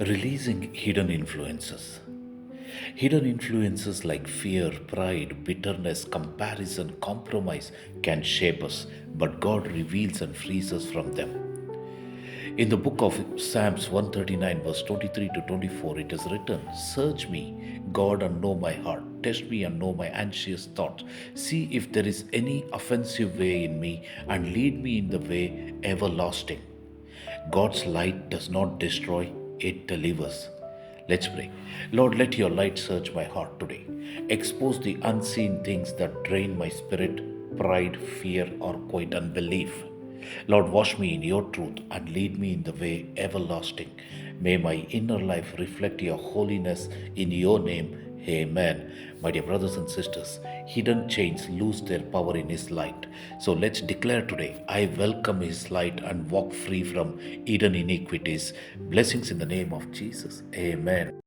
Releasing hidden influences. Hidden influences like fear, pride, bitterness, comparison, compromise can shape us, but God reveals and frees us from them. In the book of Psalms 139, verse 23 to 24, it is written, "Search me, God, and know my heart. Test me and know my anxious thoughts. See if there is any offensive way in me, and lead me in the way everlasting." God's light does not destroy, it delivers. Let's pray. Lord, let your light search my heart today. Expose the unseen things that drain my spirit, pride, fear, or quite unbelief. Lord, wash me in your truth and lead me in the way everlasting. May my inner life reflect your holiness in your name. Amen. My dear brothers and sisters, hidden chains lose their power in His light. So let's declare today, I welcome His light and walk free from hidden iniquities. Blessings in the name of Jesus. Amen.